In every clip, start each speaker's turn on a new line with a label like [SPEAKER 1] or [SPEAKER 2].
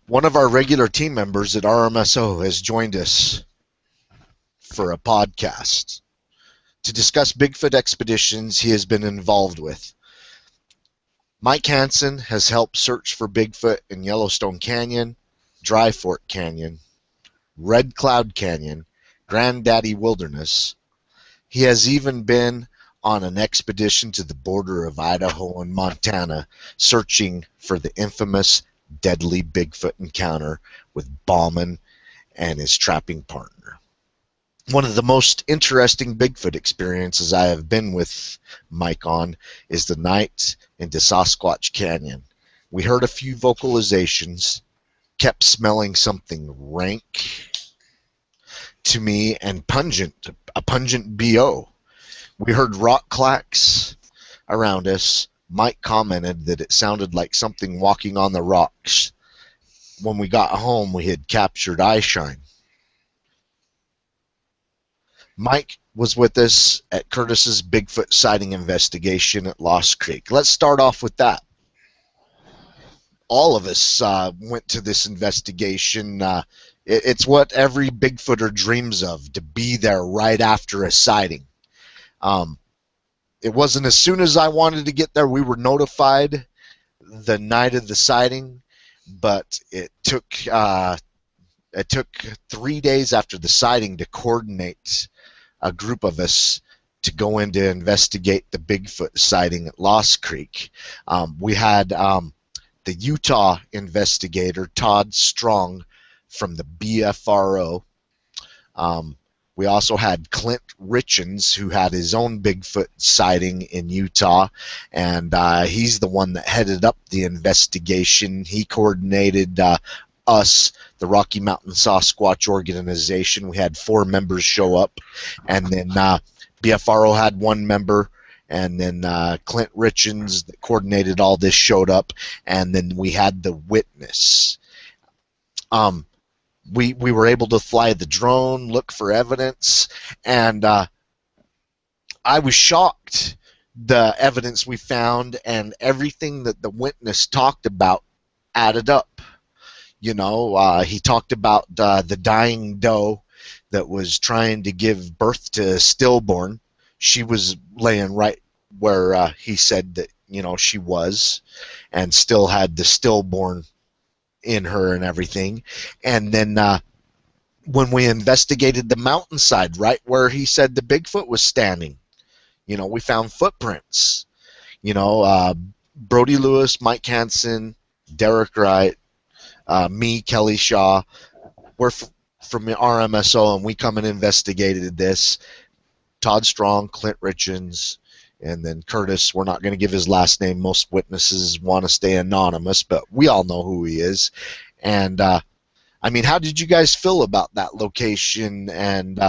[SPEAKER 1] One of our regular team members at RMSO has joined us for a podcast to discuss Bigfoot expeditions he has been involved with. Mike Hansen has helped search for Bigfoot in Yellowstone Canyon, Dry Fork Canyon, Red Cloud Canyon, Granddaddy Wilderness. He has even been on an expedition to the border of Idaho and Montana searching for the infamous deadly Bigfoot encounter with Bauman and his trapping partner. One of the most interesting Bigfoot experiences I have been with Mike on is the night into Sasquatch Canyon. We heard a few vocalizations, kept smelling something rank to me and pungent, a pungent BO. We heard rock clacks around us. Mike commented that it sounded like something walking on the rocks. When we got home, we had captured eyeshine. Mike was with us at Curtis's Bigfoot sighting investigation at Lost Creek. Let's start off with that. All of us went to this investigation. It's what every Bigfooter dreams of, to be there right after a sighting. It wasn't as soon as I wanted to get there. We were notified the night of the sighting, but it took 3 days after the sighting to coordinate a group of us to go in to investigate the Bigfoot sighting at Lost Creek. We had the Utah investigator, Todd Strong, from the BFRO. We also had Clint Richens, who had his own Bigfoot sighting in Utah, and he's the one that headed up the investigation. He coordinated us, the Rocky Mountain Sasquatch organization. We had 4 members show up, and then BFRO had 1 member, and then Clint Richens, that coordinated all this, showed up, and then we had the witness. We were able to fly the drone, look for evidence, and I was shocked the evidence we found, and everything that the witness talked about added up. You know, he talked about the dying doe that was trying to give birth to a stillborn. She was laying right where he said that, you know, she was, and still had the stillborn in her and everything. And then when we investigated the mountainside right where he said the Bigfoot was standing, you know, we found footprints. You know, Brody Lewis, Mike Hansen, Derek Wright, me, Kelly Shaw, we're from the RMSO, and we come and investigated this. Todd Strong, Clint Richens, and then Curtis. We're not going to give his last name. Most witnesses want to stay anonymous, but we all know who he is. And I mean, how did you guys feel about that location? And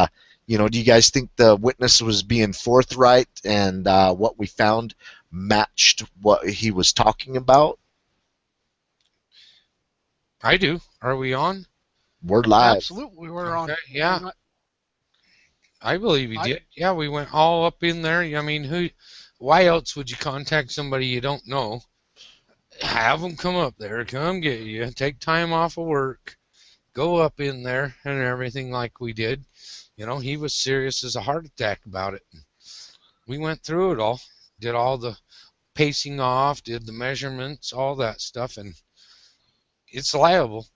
[SPEAKER 1] you know, do you guys think the witness was being forthright, and what we found matched what he was talking about?
[SPEAKER 2] I do. Are we on?
[SPEAKER 1] We're live.
[SPEAKER 3] Absolutely, we're on.
[SPEAKER 2] Okay, yeah. I believe you did. Yeah, we went all up in there. I mean, why else would you contact somebody you don't know? Have them come up there, come get you, take time off of work, go up in there and everything like we did. You know, he was serious as a heart attack about it. We went through it all, did all the pacing off, did the measurements, all that stuff, and it's liable.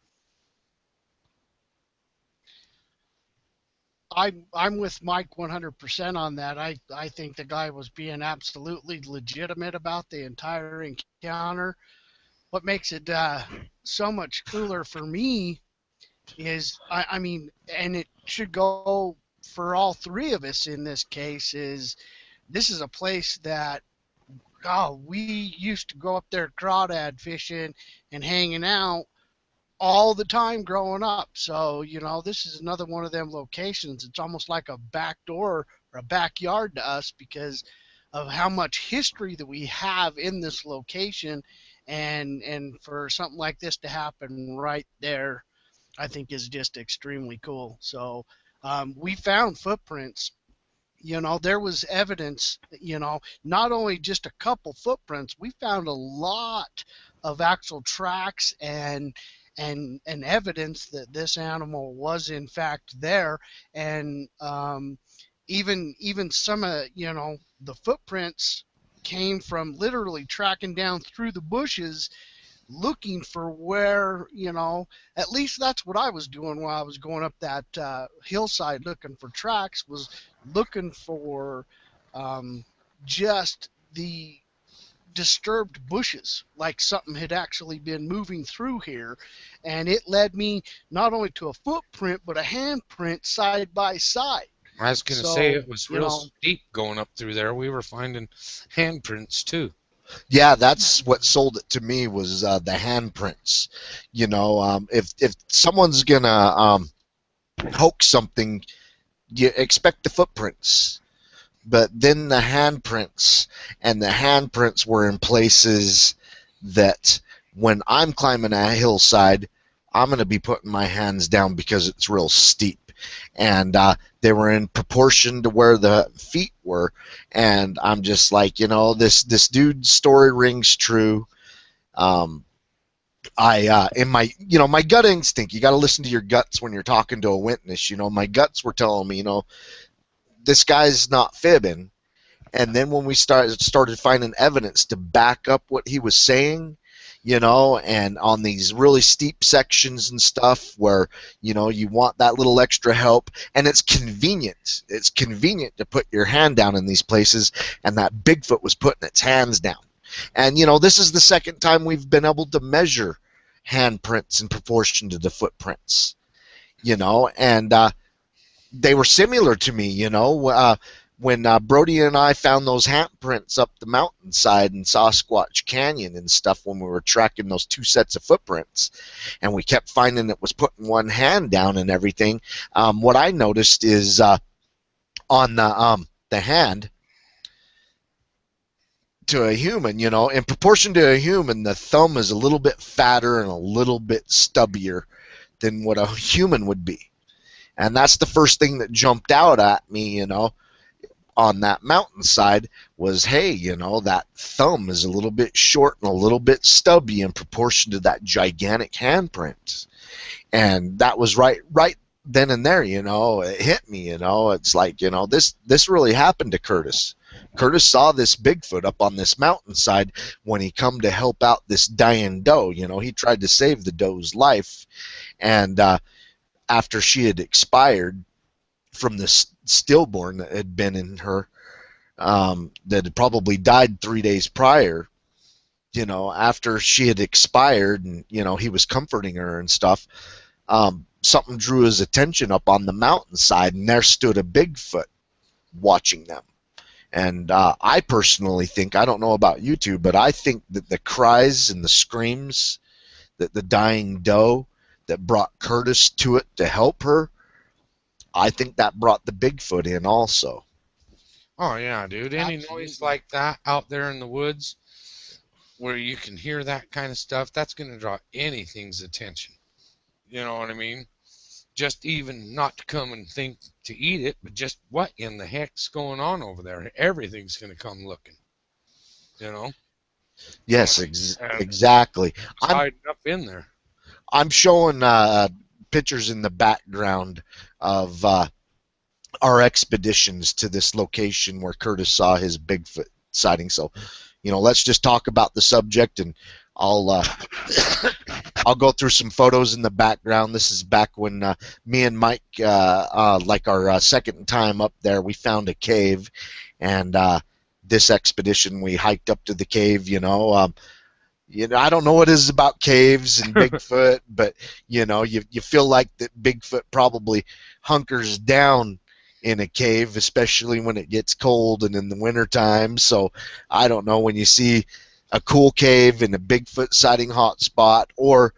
[SPEAKER 3] I'm with Mike 100% on that. I think the guy was being absolutely legitimate about the entire encounter. What makes it so much cooler for me is, I mean, and it should go for all 3 of us in this case, is this is a place that, oh, we used to go up there crawdad fishing and hanging out all the time growing up. So, you know, this is another one of them locations. It's almost like a back door or a backyard to us because of how much history that we have in this location. And for something like this to happen right there, I think is just extremely cool. So we found footprints. You know, there was evidence, you know, not only just a couple footprints, we found a lot of actual tracks and evidence that this animal was in fact there. And even some of the footprints came from literally tracking down through the bushes looking for where, at least that's what I was doing while I was going up that hillside looking for tracks, was looking for just the disturbed bushes, like something had actually been moving through here. And it led me not only to a footprint, but a handprint side by side.
[SPEAKER 2] I was going to say
[SPEAKER 3] So,
[SPEAKER 2] it was real steep going up through there. We were finding handprints too.
[SPEAKER 1] Yeah, that's what sold it to me was the handprints. If someone's gonna hoax something, you expect the footprints, but then the handprints, and the handprints were in places that when I'm climbing a hillside, I'm going to be putting my hands down because it's real steep. And they were in proportion to where the feet were. And I'm just like, this dude's story rings true. In my gut instinct, you got to listen to your guts when you're talking to a witness. My guts were telling me, this guy's not fibbing. And then when we started finding evidence to back up what he was saying, and on these really steep sections and stuff where, you want that little extra help, and it's convenient. It's convenient to put your hand down in these places, and that Bigfoot was putting its hands down. And, this is the second time we've been able to measure handprints in proportion to the footprints, and they were similar to me, when Brody and I found those handprints up the mountainside in Sasquatch Canyon and stuff when we were tracking those two sets of footprints, and we kept finding it was putting one hand down and everything. What I noticed is on the hand to a human, in proportion to a human, the thumb is a little bit fatter and a little bit stubbier than what a human would be. And that's the first thing that jumped out at me, on that mountainside was, hey, that thumb is a little bit short and a little bit stubby in proportion to that gigantic handprint. And that was right then and there, it hit me, it's like, this really happened to Curtis. Curtis saw this Bigfoot up on this mountainside when he come to help out this dying doe. He tried to save the doe's life, and after she had expired from the stillborn that had been in her, that had probably died 3 days prior, after she had expired, and he was comforting her and stuff, something drew his attention up on the mountainside, and there stood a Bigfoot watching them. And I personally think, I don't know about you two, but I think that the cries and the screams that the dying doe that brought Curtis to it to help her, I think that brought the Bigfoot in also.
[SPEAKER 2] Oh yeah, dude. Any noise like that out there in the woods where you can hear that kind of stuff, that's going to draw anything's attention. You know what I mean? Just even not to come and think to eat it, but just what in the heck's going on over there? Everything's going to come looking.
[SPEAKER 1] Yes, exactly.
[SPEAKER 2] I'm hiding up in there.
[SPEAKER 1] I'm showing pictures in the background of our expeditions to this location where Curtis saw his Bigfoot sighting. So, let's just talk about the subject, and I'll go through some photos in the background. This is back when me and Mike, like our second time up there, we found a cave, and this expedition we hiked up to the cave. I don't know what it is about caves and Bigfoot, but you feel like that Bigfoot probably hunkers down in a cave, especially when it gets cold and in the wintertime. So I don't know, when you see a cool cave and a Bigfoot sighting hotspot, or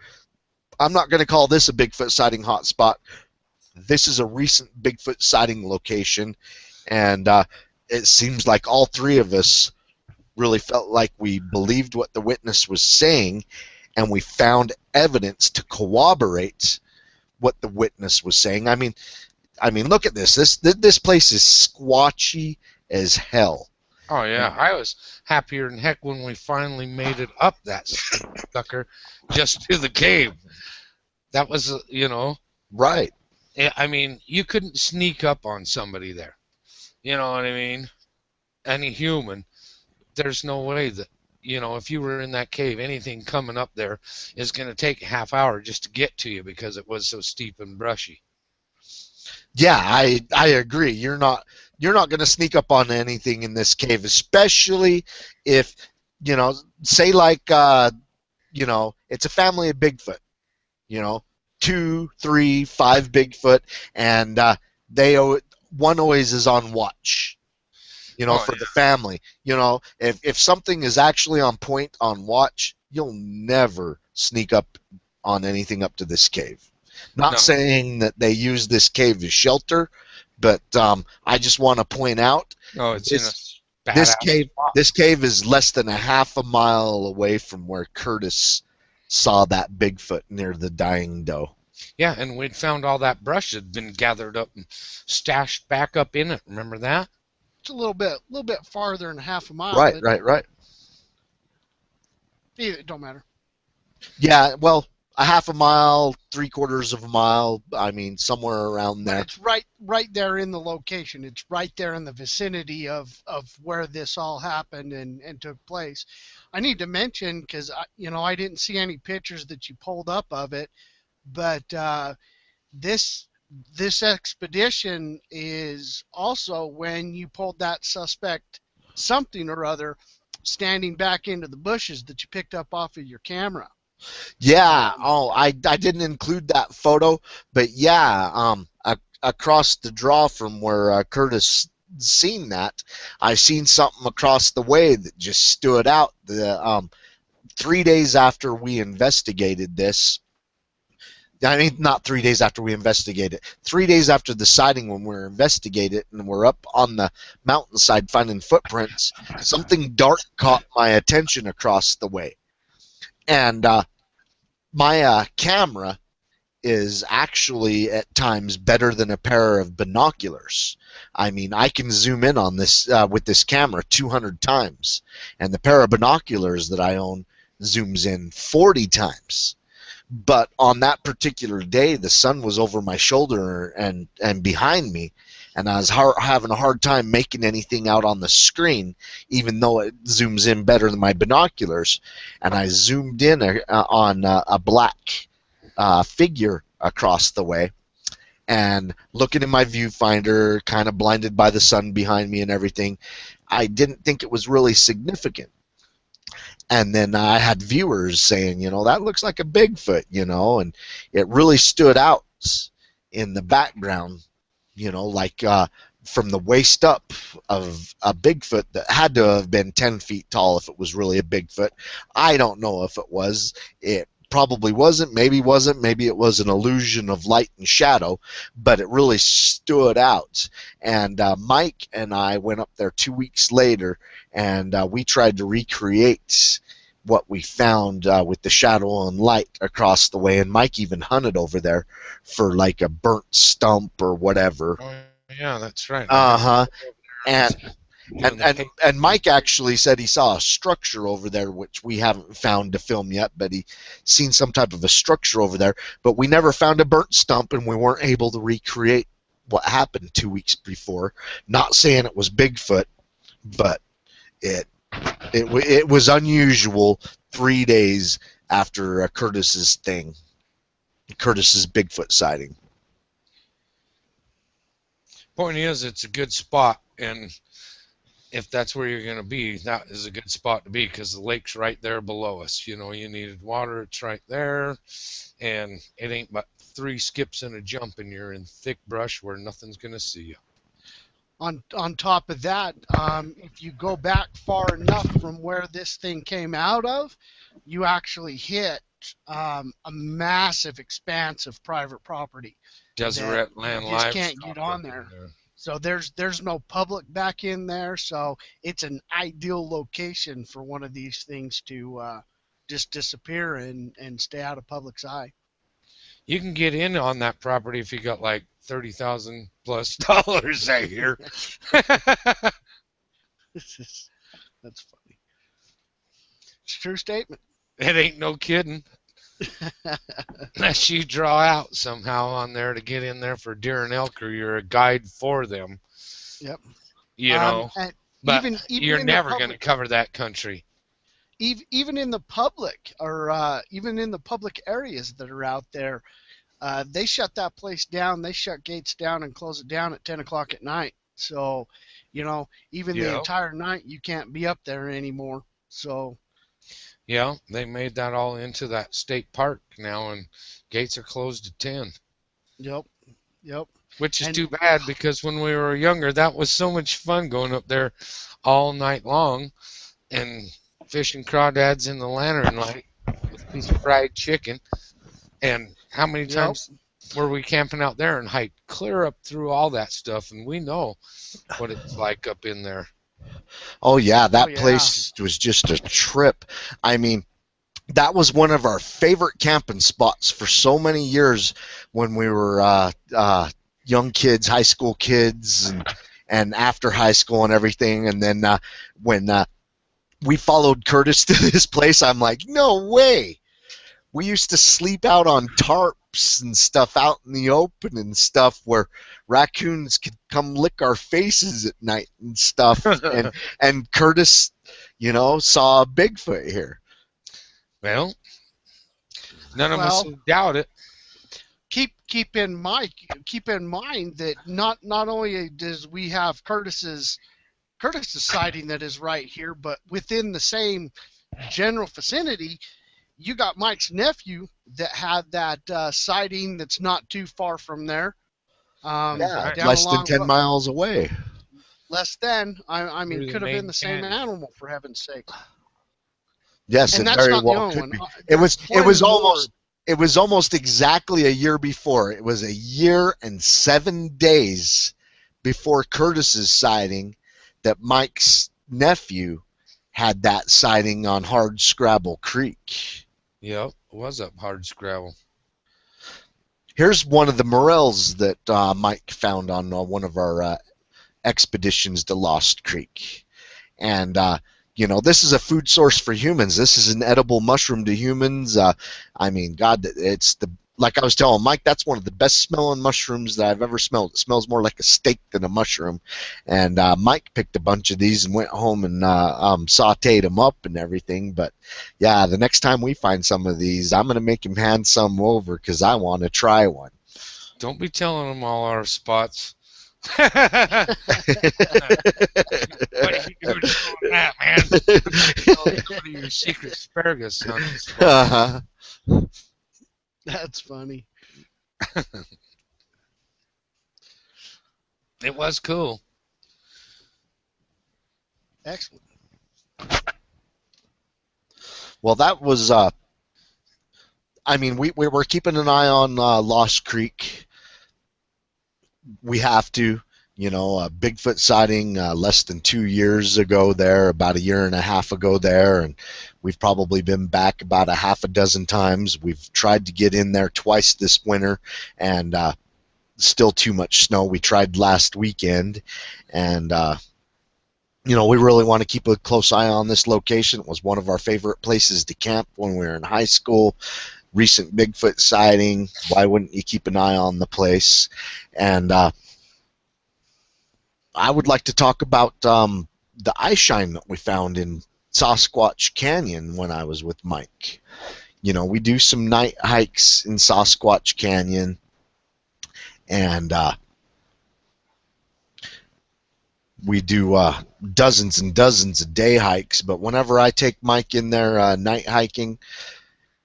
[SPEAKER 1] I'm not going to call this a Bigfoot sighting hotspot. This is a recent Bigfoot sighting location, and it seems like all three of us really felt like we believed what the witness was saying, and we found evidence to corroborate what the witness was saying. I mean, look at this. This place is squatchy as hell.
[SPEAKER 2] Oh yeah, I was happier than heck when we finally made it up that sucker just to the cave. That was,
[SPEAKER 1] Right.
[SPEAKER 2] I mean, you couldn't sneak up on somebody there. You know what I mean? Any human. There's no way that, if you were in that cave, anything coming up there is going to take a half hour just to get to you because it was so steep and brushy.
[SPEAKER 1] Yeah, I agree. You're not going to sneak up on anything in this cave, especially if, say like it's a family of Bigfoot, you know, 2, 3, 5 Bigfoot, and they one always is on watch,
[SPEAKER 2] Oh,
[SPEAKER 1] for the family. If something is actually on point on watch, you'll never sneak up on anything up to this cave. Not
[SPEAKER 2] no.
[SPEAKER 1] saying that they use this cave as shelter, but I just want to point out
[SPEAKER 2] Oh, it's in a
[SPEAKER 1] this
[SPEAKER 2] badass
[SPEAKER 1] cave
[SPEAKER 2] spot.
[SPEAKER 1] this cave is less than a half a mile away from where Curtis saw that Bigfoot near the dying doe.
[SPEAKER 2] Yeah, and we'd found all that brush had been gathered up and stashed back up in it. Remember that?
[SPEAKER 3] It's a little bit farther than half a mile,
[SPEAKER 1] Right,
[SPEAKER 3] but
[SPEAKER 1] right.
[SPEAKER 3] it don't matter.
[SPEAKER 1] Yeah, well, a half a mile, 3/4 of a mile. I mean, somewhere around
[SPEAKER 3] But
[SPEAKER 1] there.
[SPEAKER 3] it's right there in the location. It's right there in the vicinity of where this all happened and took place. I need to mention because I didn't see any pictures that you pulled up of it, but this this expedition is also when you pulled that suspect something or other standing back into the bushes that you picked up off of your camera.
[SPEAKER 1] Yeah. Oh, I didn't include that photo, but yeah, across the draw from where Curtis seen that, I seen something across the way that just stood out. The 3 days after we investigated this, I mean, not 3 days after we investigated, 3 days after the sighting when we were investigating it and we're up on the mountainside finding footprints, something dark caught my attention across the way. And my camera is actually at times better than a pair of binoculars. I mean, I can zoom in on this with this camera 200 times, and the pair of binoculars that I own zooms in 40 times. But on that particular day, the sun was over my shoulder and behind me, and I was having a hard time making anything out on the screen, even though it zooms in better than my binoculars. And I zoomed in on a black figure across the way, and looking in my viewfinder, kind of blinded by the sun behind me and everything, I didn't think it was really significant. And then I had viewers saying, that looks like a Bigfoot, and it really stood out in the background, like from the waist up of a Bigfoot that had to have been 10 feet tall if it was really a Bigfoot. I don't know if it was. It probably wasn't, maybe it was an illusion of light and shadow, but it really stood out. And Mike and I went up there 2 weeks later, and we tried to recreate what we found with the shadow and light across the way, and Mike even hunted over there for like a burnt stump or whatever.
[SPEAKER 2] Oh, yeah, that's right.
[SPEAKER 1] Uh-huh. And
[SPEAKER 2] Doing the
[SPEAKER 1] and Mike actually said he saw a structure over there, which we haven't found to film yet, but he seen some type of a structure over there. But we never found a burnt stump, and we weren't able to recreate what happened 2 weeks before. Not saying it was Bigfoot, but it was unusual 3 days after Curtis's Bigfoot sighting.
[SPEAKER 2] Point is, it's a good spot, and if that's where you're going to be, that is a good spot to be because the lake's right there below us. You needed water, it's right there, and it ain't but 3 skips and a jump, and you're in thick brush where nothing's going to see you.
[SPEAKER 3] On top of that, if you go back far enough from where this thing came out of, you actually hit a massive expanse of private property.
[SPEAKER 2] Deseret land
[SPEAKER 3] You just
[SPEAKER 2] live.
[SPEAKER 3] can't get on there. So there's no public back in there, so it's an ideal location for one of these things to just disappear and stay out of public's eye.
[SPEAKER 2] You can get in on that property if you got like $30,000 plus I hear.
[SPEAKER 3] That's funny. It's a true statement.
[SPEAKER 2] It ain't no kidding. Unless you draw out somehow on there to get in there for deer and elk, or you're a guide for them,
[SPEAKER 3] Yep.
[SPEAKER 2] you know.
[SPEAKER 3] And
[SPEAKER 2] But
[SPEAKER 3] even
[SPEAKER 2] you're
[SPEAKER 3] in the
[SPEAKER 2] never going to
[SPEAKER 3] public,
[SPEAKER 2] cover that country.
[SPEAKER 3] even in the public, or even in the public areas that are out there, they shut that place down. They shut gates down and close it down at 10 o'clock at night. So, even the
[SPEAKER 2] Yeah.
[SPEAKER 3] entire night you can't be up there anymore. So,
[SPEAKER 2] Yeah, they made that all into that state park now, and gates are closed at 10.
[SPEAKER 3] yep, yep.
[SPEAKER 2] Which is
[SPEAKER 3] And
[SPEAKER 2] too bad, because when we were younger, that was so much fun going up there all night long and fishing crawdads in the lantern light with a piece of fried chicken. And how many
[SPEAKER 3] yep.
[SPEAKER 2] times were we camping out there and hiked clear up through all that stuff? And we know what it's like up in there.
[SPEAKER 1] Oh yeah,
[SPEAKER 3] Oh
[SPEAKER 1] that
[SPEAKER 3] yeah.
[SPEAKER 1] place was just a trip. I mean, that was one of our favorite camping spots for so many years when we were young kids, high school kids, and after high school and everything. And then when we followed Curtis to this place, I'm like, no way. We used to sleep out on tarps and stuff out in the open and stuff where raccoons could come lick our faces at night and stuff. And Curtis, saw a Bigfoot here.
[SPEAKER 2] Well, none of us
[SPEAKER 3] Well,
[SPEAKER 2] doubt it.
[SPEAKER 3] keep in mind that not only does we have Curtis's sighting that is right here, but within the same general vicinity, you got Mike's nephew that had that sighting that's not too far from there.
[SPEAKER 1] Yeah,
[SPEAKER 3] Down
[SPEAKER 1] less than
[SPEAKER 3] along
[SPEAKER 1] 10 miles away.
[SPEAKER 3] less than. I mean,
[SPEAKER 2] Through the
[SPEAKER 3] could have been
[SPEAKER 2] main
[SPEAKER 3] the same
[SPEAKER 2] canyon.
[SPEAKER 3] animal, for heaven's sake.
[SPEAKER 1] Yes,
[SPEAKER 3] And
[SPEAKER 1] it
[SPEAKER 3] that's
[SPEAKER 1] very
[SPEAKER 3] not the
[SPEAKER 1] well
[SPEAKER 3] only
[SPEAKER 1] could
[SPEAKER 3] one.
[SPEAKER 1] be. It
[SPEAKER 3] There's
[SPEAKER 1] was it was
[SPEAKER 3] plenty more.
[SPEAKER 1] almost exactly a year before. It was a year and 7 days before Curtis's sighting that Mike's nephew had that sighting on Hard Scrabble Creek.
[SPEAKER 2] Yep, it was up hard scrabble.
[SPEAKER 1] Here's one of the morels that Mike found on one of our expeditions to Lost Creek. And this is a food source for humans. This is an edible mushroom to humans. I mean, God, it's the like I was telling Mike, that's one of the best smelling mushrooms that I've ever smelled. It smells more like a steak than a mushroom. And Mike picked a bunch of these and went home and sauteed them up and everything. But yeah, the next time we find some of these, I'm gonna make him hand some over because I want to try one.
[SPEAKER 2] Don't be telling them all our spots. What are you doing that, man? What are your secret asparagus hunting spots?
[SPEAKER 1] Uh-huh.
[SPEAKER 3] That's funny.
[SPEAKER 2] It was cool.
[SPEAKER 3] Excellent.
[SPEAKER 1] Well, that was. I mean, we're keeping an eye on Lost Creek. We have to. A Bigfoot sighting less than 2 years ago there, about a year and a half ago there, and we've probably been back about a half a dozen times. We've tried to get in there twice this winter, and still too much snow. We tried last weekend, and we really want to keep a close eye on this location. It was one of our favorite places to camp when we were in high school. Recent Bigfoot sighting. Why wouldn't you keep an eye on the place? And I would like to talk about the eye shine that we found in Sasquatch Canyon when I was with Mike. We do some night hikes in Sasquatch Canyon, and we do dozens and dozens of day hikes. But whenever I take Mike in there night hiking,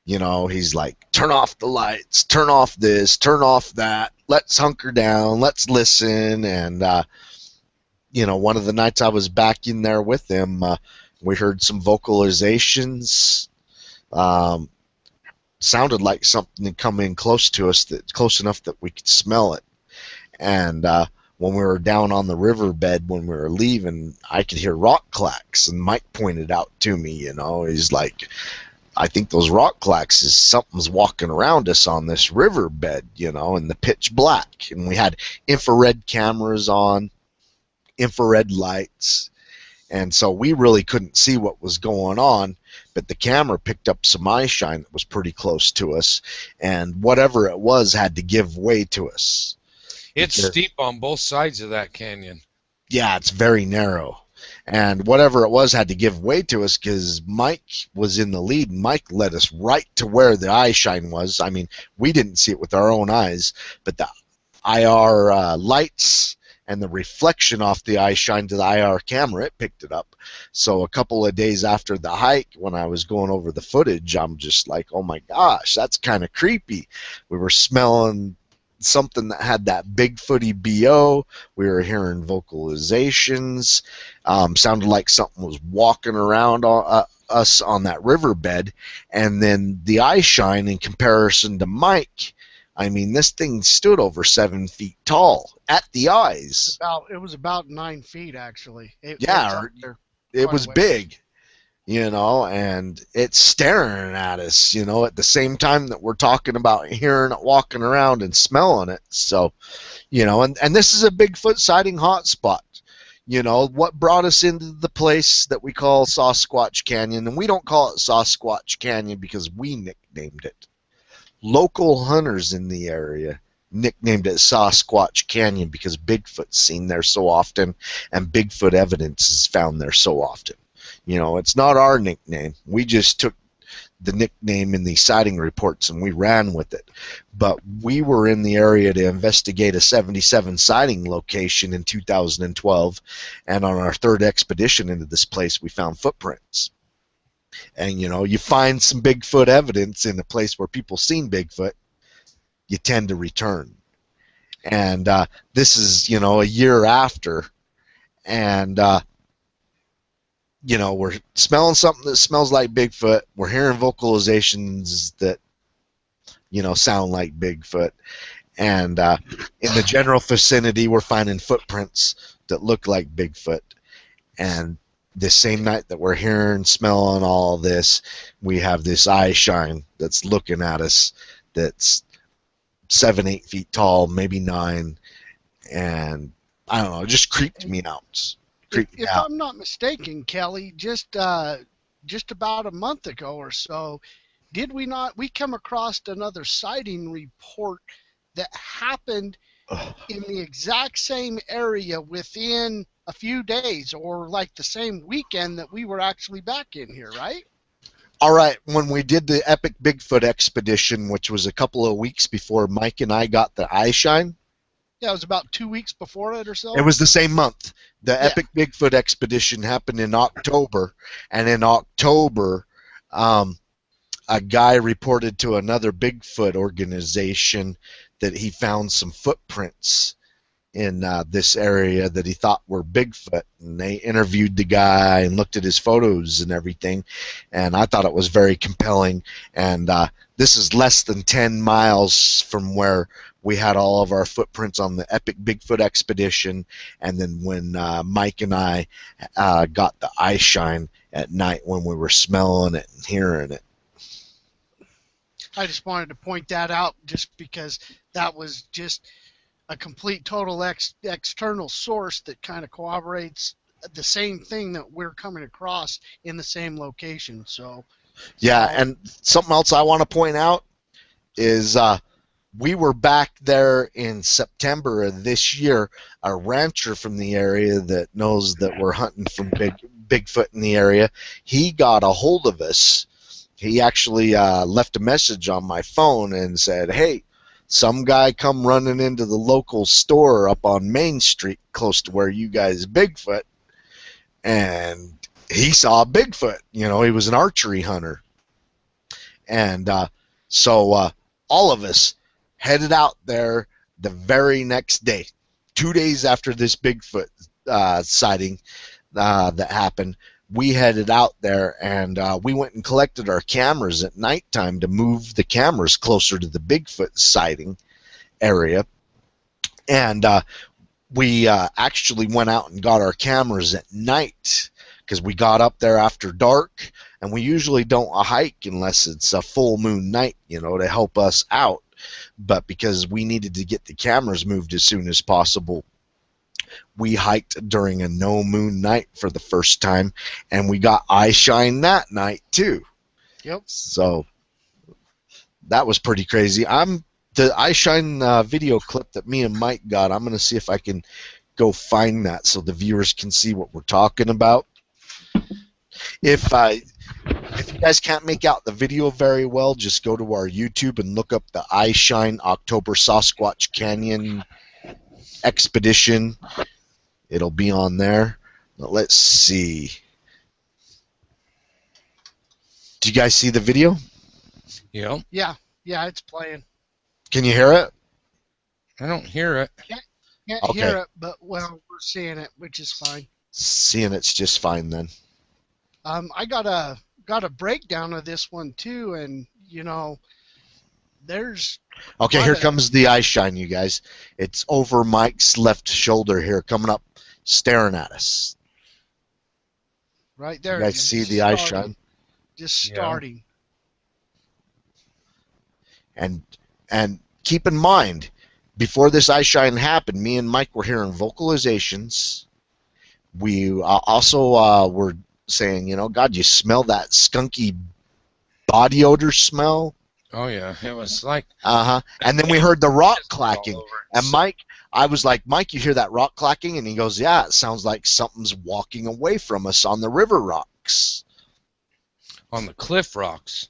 [SPEAKER 1] he's like, turn off the lights, turn off this, turn off that, let's hunker down, let's listen. And one of the nights I was back in there with him, we heard some vocalizations. Sounded like something coming close to us, close enough that we could smell it. And when we were down on the riverbed, when we were leaving, I could hear rock clacks. And Mike pointed out to me, he's like, I think those rock clacks is something's walking around us on this riverbed, in the pitch black. And we had infrared cameras on, infrared lights, and so we really couldn't see what was going on, but the camera picked up some eye shine that was pretty close to us, and whatever it was had to give way to us.
[SPEAKER 2] It's steep on both sides of that canyon.
[SPEAKER 1] Yeah, it's very narrow. And whatever it was had to give way to us because Mike was in the lead. Mike led us right to where the eye shine was. I mean, we didn't see it with our own eyes, but the IR lights and the reflection off the eye shine to the IR camera, it picked it up. So a couple of days after the hike, when I was going over the footage, I'm just like, oh my gosh, that's kind of creepy. We were smelling something that had that Bigfooty BO. We were hearing vocalizations. Sounded like something was walking around us on that riverbed. And then the eye shine in comparison to Mike, I mean, this thing stood over 7 feet tall at the eyes.
[SPEAKER 3] It was about 9 feet, actually.
[SPEAKER 1] It was big. And it's staring at us, at the same time that we're talking about hearing it walking around and smelling it. So, and this is a Bigfoot sighting hotspot. What brought us into the place that we call Sasquatch Canyon, and we don't call it Sasquatch Canyon because we nicknamed it. Local hunters in the area nicknamed it Sasquatch Canyon because Bigfoot's seen there so often, and Bigfoot evidence is found there so often. It's not our nickname. We just took the nickname in the sighting reports and we ran with it. But we were in the area to investigate a 77 sighting location in 2012, and on our third expedition into this place, we found footprints. And, you find some Bigfoot evidence in a place where people seen Bigfoot, you tend to return. And this is, a year after, and we're smelling something that smells like Bigfoot. We're hearing vocalizations that, sound like Bigfoot. And in the general vicinity, we're finding footprints that look like Bigfoot. And the same night that we're hearing, smelling all this, we have this eye shine that's looking at us that's 7, 8 feet tall, maybe 9. And I don't know, it just creeped me out.
[SPEAKER 3] If I'm not mistaken, Kelly, just about a month ago or so, did we come across another sighting report that happened in the exact same area within a few days, or like the same weekend that we were actually back in here, right?
[SPEAKER 1] All right, when we did the epic Bigfoot expedition, which was a couple of weeks before Mike and I got the eye shine.
[SPEAKER 3] Yeah, it was about 2 weeks before it or so.
[SPEAKER 1] It was the same month. The epic Bigfoot expedition happened in October, and in October, a guy reported to another Bigfoot organization that he found some footprints in this area that he thought were Bigfoot, and they interviewed the guy and looked at his photos and everything, and I thought it was very compelling. And this is less than 10 miles from where we had all of our footprints on the epic Bigfoot expedition, and then when Mike and I got the eye shine at night when we were smelling it and hearing it.
[SPEAKER 3] I just wanted to point that out just because that was just a complete total external source that kind of corroborates the same thing that we're coming across in the same location. So
[SPEAKER 1] yeah, and something else I want to point out is we were back there in September of this year. A rancher from the area that knows that we're hunting from Bigfoot in the area, he got a hold of us. He actually left a message on my phone and said, hey, some guy come running into the local store up on Main Street close to where you guys Bigfoot, and he saw Bigfoot. He was an archery hunter. And so all of us headed out there the very next day, 2 days after this Bigfoot sighting that happened. We headed out there, and we went and collected our cameras at nighttime to move the cameras closer to the Bigfoot sighting area. And we actually went out and got our cameras at night because we got up there after dark, and we usually don't hike unless it's a full moon night, to help us out. But because we needed to get the cameras moved as soon as possible, we hiked during a no moon night for the first time, and we got eye shine that night too.
[SPEAKER 3] Yep.
[SPEAKER 1] So that was pretty crazy. The eye shine video clip that me and Mike got. I'm gonna see if I can go find that so the viewers can see what we're talking about. If you guys can't make out the video very well, just go to our YouTube and look up the Eye Shine October Sasquatch Canyon Expedition. It'll be on there. Let's see. Do you guys see the video?
[SPEAKER 2] Yeah.
[SPEAKER 3] Yeah, it's playing.
[SPEAKER 1] Can you hear it?
[SPEAKER 2] I don't hear it.
[SPEAKER 3] Can't
[SPEAKER 1] Okay.
[SPEAKER 3] hear it, but well, we're seeing it, which is fine.
[SPEAKER 1] Seeing it's just fine then.
[SPEAKER 3] I got a breakdown of this one too, and there's
[SPEAKER 1] Okay, here comes the eye shine, you guys. It's over Mike's left shoulder here, coming up, staring at us.
[SPEAKER 3] right there.
[SPEAKER 1] You guys see the eye shine?
[SPEAKER 3] Just starting.
[SPEAKER 1] And keep in mind, before this eye shine happened, me and Mike were hearing vocalizations. We also were saying, God, you smell that skunky body odor smell?
[SPEAKER 2] Oh yeah, it was like.
[SPEAKER 1] And then we heard the rock clacking. And Mike, I was like, Mike, you hear that rock clacking? And he goes, yeah, it sounds like something's walking away from us on the river rocks.
[SPEAKER 2] On the cliff rocks.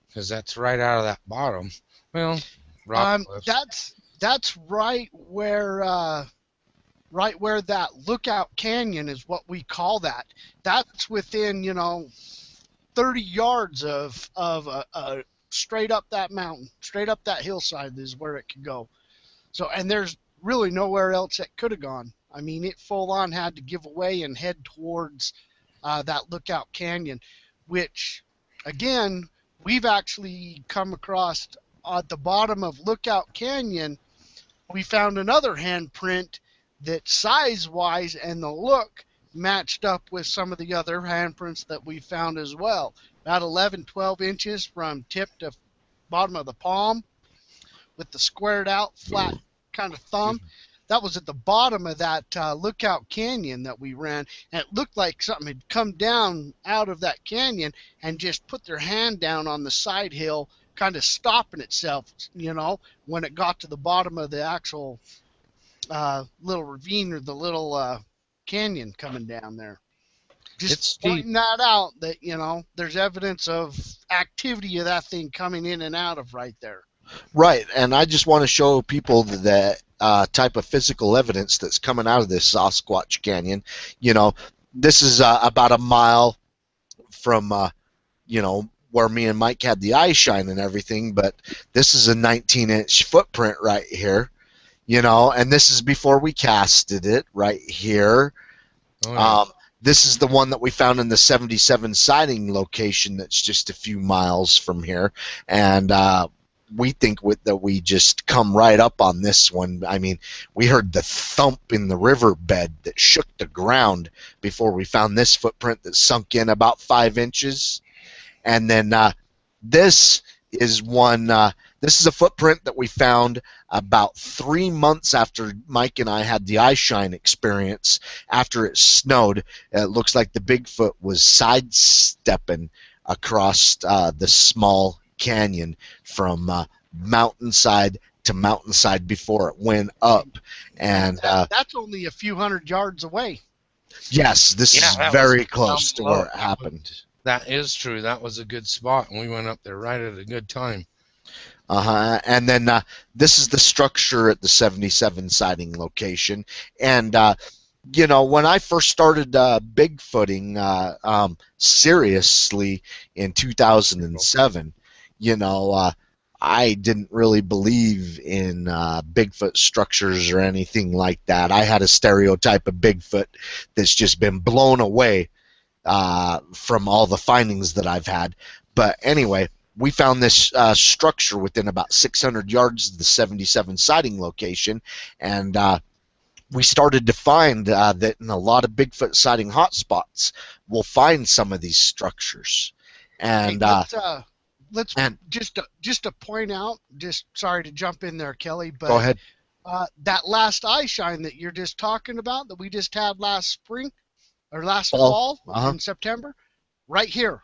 [SPEAKER 2] Because that's right out of that bottom. Well, rock cliffs.
[SPEAKER 3] That's right where that Lookout Canyon is what we call that. That's within 30 yards of straight up that mountain, straight up that hillside is where it could go. So, and there's really nowhere else it could have gone. I mean, it full on had to give away and head towards that Lookout Canyon, which, again, we've actually come across at the bottom of Lookout Canyon. We found another handprint that size-wise and the look matched up with some of the other handprints that we found as well. About 11, 12 inches from tip to bottom of the palm with the squared out, flat kind of thumb. That was at the bottom of that Lookout Canyon that we ran, and it looked like something had come down out of that canyon and just put their hand down on the side hill, kind of stopping itself, when it got to the bottom of the actual little ravine or the little canyon coming down there. Just pointing that out that, there's evidence of activity of that thing coming in and out of right there.
[SPEAKER 1] Right, and I just want to show people that type of physical evidence that's coming out of this Sasquatch Canyon. This is about a mile from, where me and Mike had the eye shine and everything, but this is a 19-inch footprint right here, and this is before we casted it right here.
[SPEAKER 2] Oh, yeah.
[SPEAKER 1] This is the one that we found in the 77 sighting location that's just a few miles from here, and we think that we just come right up on this one. I mean, we heard the thump in the riverbed that shook the ground before we found this footprint that sunk in about 5 inches. And then this is one. This is a footprint that we found about 3 months after Mike and I had the eye shine experience. After it snowed, it looks like the Bigfoot was sidestepping across the small canyon from mountainside to mountainside before it went up. And
[SPEAKER 3] that's only a few hundred yards away.
[SPEAKER 1] Yes, this is very close to where it happened.
[SPEAKER 2] That is true. That was a good spot, and we went up there right at a good time.
[SPEAKER 1] And then this is the structure at the 77 sighting location. And when I first started Bigfooting seriously in 2007, I didn't really believe in Bigfoot structures or anything like that. I had a stereotype of Bigfoot that's just been blown away from all the findings that I've had. But anyway, we found this structure within about 600 yards of the 77 sighting location, and we started to find that in a lot of Bigfoot sighting hotspots, we'll find some of these structures. And
[SPEAKER 3] let's just to point out, just sorry to jump in there, Kelly, but
[SPEAKER 1] go ahead.
[SPEAKER 3] That last eye shine that you're just talking about, that we just had last spring or last
[SPEAKER 1] Fall.
[SPEAKER 3] fall
[SPEAKER 1] Uh-huh.
[SPEAKER 3] in September, right here.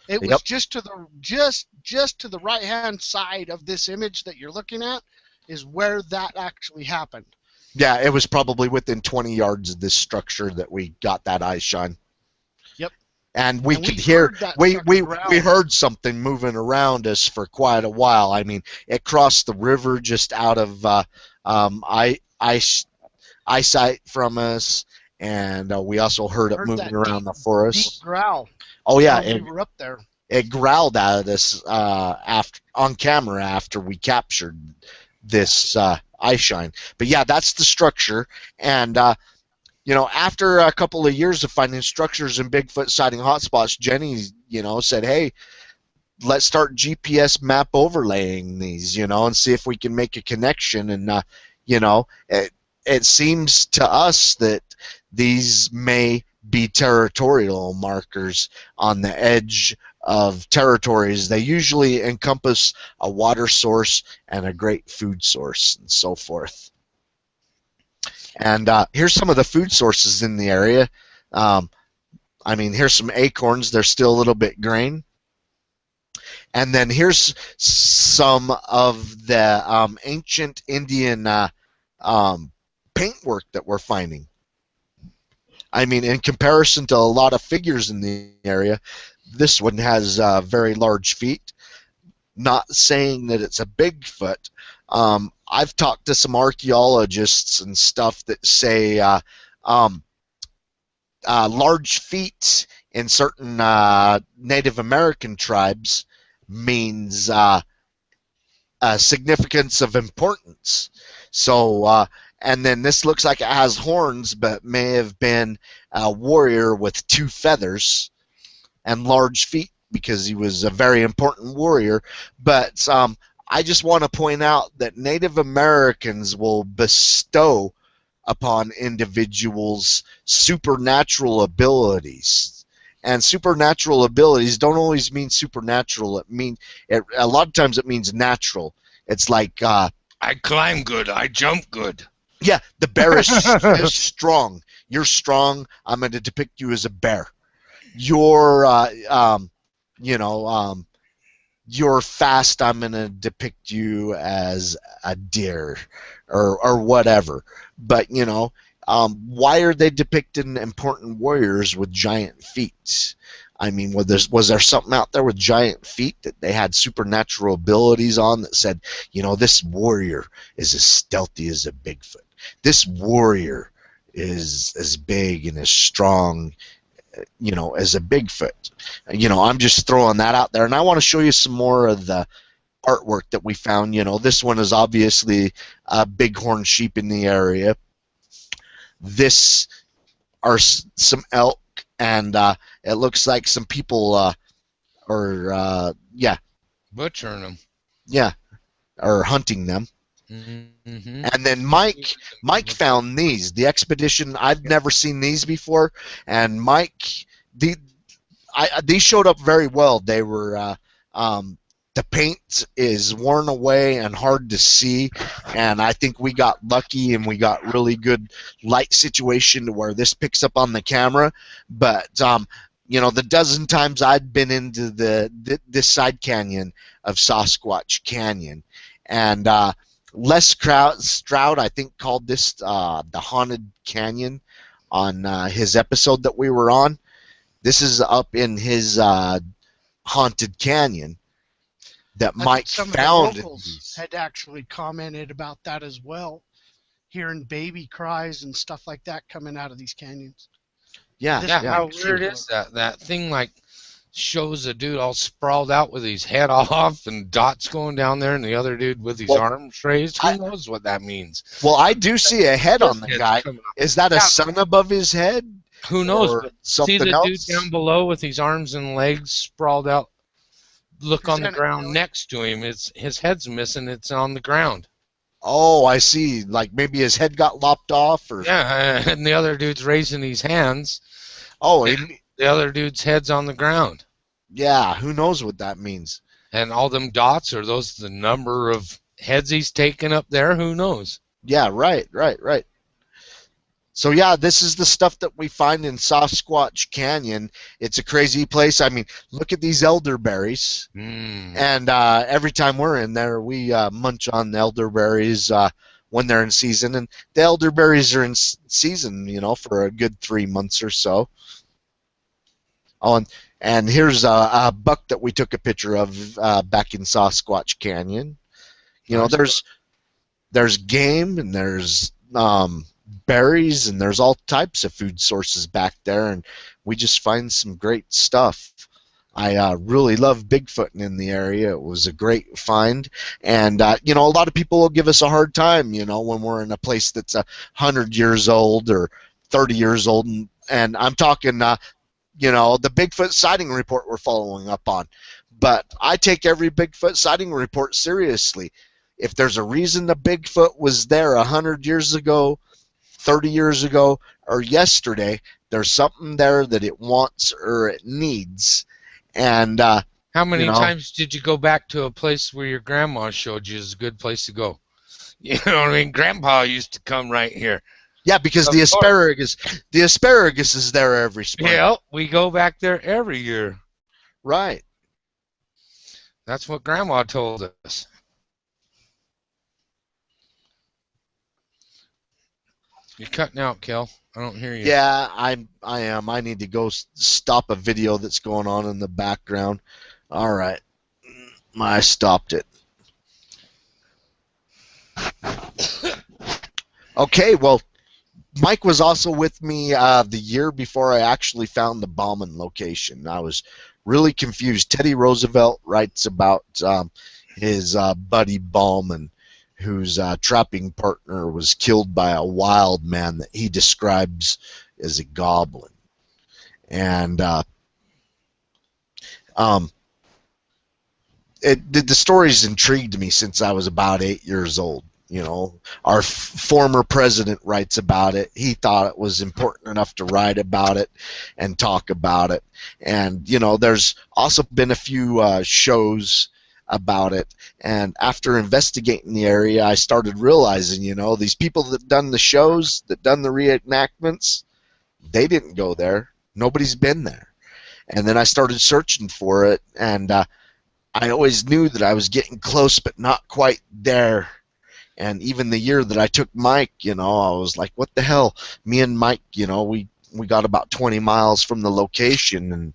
[SPEAKER 3] It
[SPEAKER 1] Yep.
[SPEAKER 3] was just to the just to the right hand side of this image that you're looking at is where that actually happened.
[SPEAKER 1] Yeah, it was probably within 20 yards of this structure that we got that eye shine.
[SPEAKER 3] Yep.
[SPEAKER 1] And we
[SPEAKER 3] And
[SPEAKER 1] could
[SPEAKER 3] we
[SPEAKER 1] hear,
[SPEAKER 3] heard that
[SPEAKER 1] we
[SPEAKER 3] sucker growl.
[SPEAKER 1] heard something moving around us for quite a while. I mean, it crossed the river just out of eyesight from us, and we also heard it
[SPEAKER 3] Heard
[SPEAKER 1] moving
[SPEAKER 3] that
[SPEAKER 1] around the
[SPEAKER 3] deep
[SPEAKER 1] forest.
[SPEAKER 3] growl
[SPEAKER 1] Oh yeah,
[SPEAKER 3] while we were up there.
[SPEAKER 1] it growled at us after on camera after we captured this eye shine. But yeah, that's the structure. And you know, after a couple of years of finding structures in Bigfoot sighting hotspots, Jenny, you know, said, "Hey, let's start GPS map overlaying these, you know, and see if we can make a connection." And you know, it seems to us that these may be territorial markers on the edge of territories. They usually encompass a water source and a great food source and so forth. And here's some of the food sources in the area. I mean, here's some acorns. They're still a little bit green. And then here's some of the ancient Indian paintwork that we're finding. I mean, in comparison to a lot of figures in the area, this one has very large feet. Not saying that it's a Bigfoot. I've talked to some archaeologists and stuff that say large feet in certain Native American tribes means significance of importance. So, and then this looks like it has horns, but may have been a warrior with 2 feathers and large feet because he was a very important warrior. But I just want to point out that Native Americans will bestow upon individuals supernatural abilities. And supernatural abilities don't always mean supernatural. A lot of times it means natural. It's like
[SPEAKER 2] I climb good. I jump good.
[SPEAKER 1] yeah, the bear is strong. You're strong. I'm going to depict you as a bear. You're you know, you're fast. I'm going to depict you as a deer or whatever. But you know, why are they depicting important warriors with giant feet? I mean, was there something out there with giant feet that they had supernatural abilities on that said, you know, this warrior is as stealthy as a Bigfoot. This warrior is as big and as strong, you know, as a Bigfoot. You know, I'm just throwing that out there, and I want to show you some more of the artwork that we found. You know, this one is obviously a bighorn sheep in the area. This are some elk, and it looks like some people yeah,
[SPEAKER 2] Butchering them.
[SPEAKER 1] yeah, are hunting them.
[SPEAKER 2] Mm-hmm.
[SPEAKER 1] And then Mike found these. The expedition, I've never seen these before, and Mike, these showed up very well. They were the paint is worn away and hard to see, and I think we got lucky and we got really good light situation to where this picks up on the camera. But you know, the dozen times I'd been into this side canyon of Sasquatch Canyon, and Les Stroud, I think, called this the Haunted Canyon on his episode that we were on. This is up in his Haunted Canyon that Mike found.
[SPEAKER 3] Some of the locals had actually commented about that as well, hearing baby cries and stuff like that coming out of these canyons.
[SPEAKER 1] Yeah,
[SPEAKER 2] Yeah, how weird is that? That thing like shows a dude all sprawled out with his head off and dots going down there, and the other dude with his arms raised. Who knows what that means?
[SPEAKER 1] Well, I do see a head on the guy. Is that a sun above his head?
[SPEAKER 2] Who knows?
[SPEAKER 1] But see
[SPEAKER 2] the
[SPEAKER 1] else?
[SPEAKER 2] Dude down below with his arms and legs sprawled out. Look on the ground next to him. His head's missing. It's on the ground.
[SPEAKER 1] Oh, I see. Like maybe his head got lopped off, or
[SPEAKER 2] yeah, and the other dude's raising his hands.
[SPEAKER 1] Oh,
[SPEAKER 2] the other dude's head's on the ground.
[SPEAKER 1] Yeah, who knows what that means?
[SPEAKER 2] And all them dots, are those the number of heads he's taken up there, who knows?
[SPEAKER 1] Yeah, right. So yeah, this is the stuff that we find in Sasquatch Canyon. It's a crazy place. I mean, look at these elderberries. And every time we're in there, we munch on the elderberries when they're in season. And the elderberries are in season, you know, for a good 3 months or so. Oh, and here's a buck that we took a picture of back in Sasquatch Canyon. You know, there's game and there's berries and there's all types of food sources back there, and we just find some great stuff. I really love Bigfooting in the area. It was a great find, and you know, a lot of people will give us a hard time, you know, when we're in a place that's 100 years old or 30 years old, and I'm talking, you know, the Bigfoot sighting report we're following up on. But I take every Bigfoot sighting report seriously. If there's a reason the Bigfoot was there 100 years ago, 30 years ago, or yesterday, there's something there that it wants or it needs. And
[SPEAKER 2] how many
[SPEAKER 1] you know,
[SPEAKER 2] times did you go back to a place where your grandma showed you is a good place to go? You know what I mean? Grandpa used to come right here.
[SPEAKER 1] yeah, because the asparagus is there every spring.
[SPEAKER 2] Yeah, we go back there every year.
[SPEAKER 1] Right.
[SPEAKER 2] That's what Grandma told us. You're cutting out, Kel. I don't hear you.
[SPEAKER 1] Yeah, I am. I need to go stop a video that's going on in the background. All right. I stopped it. Okay, well, Mike was also with me the year before I actually found the Bauman location. I was really confused. Teddy Roosevelt writes about his buddy Bauman, whose trapping partner was killed by a wild man that he describes as a goblin. And the story's intrigued me since I was about 8 years old. You know, our former president writes about it. He thought it was important enough to write about it and talk about it. And, you know, there's also been a few shows about it. And after investigating the area, I started realizing, you know, these people that done the shows, that done the reenactments, they didn't go there. Nobody's been there. And then I started searching for it, and I always knew that I was getting close but not quite there. And even the year that I took Mike, you know, I was like, what the hell? Me and Mike, you know, we got about 20 miles from the location, and,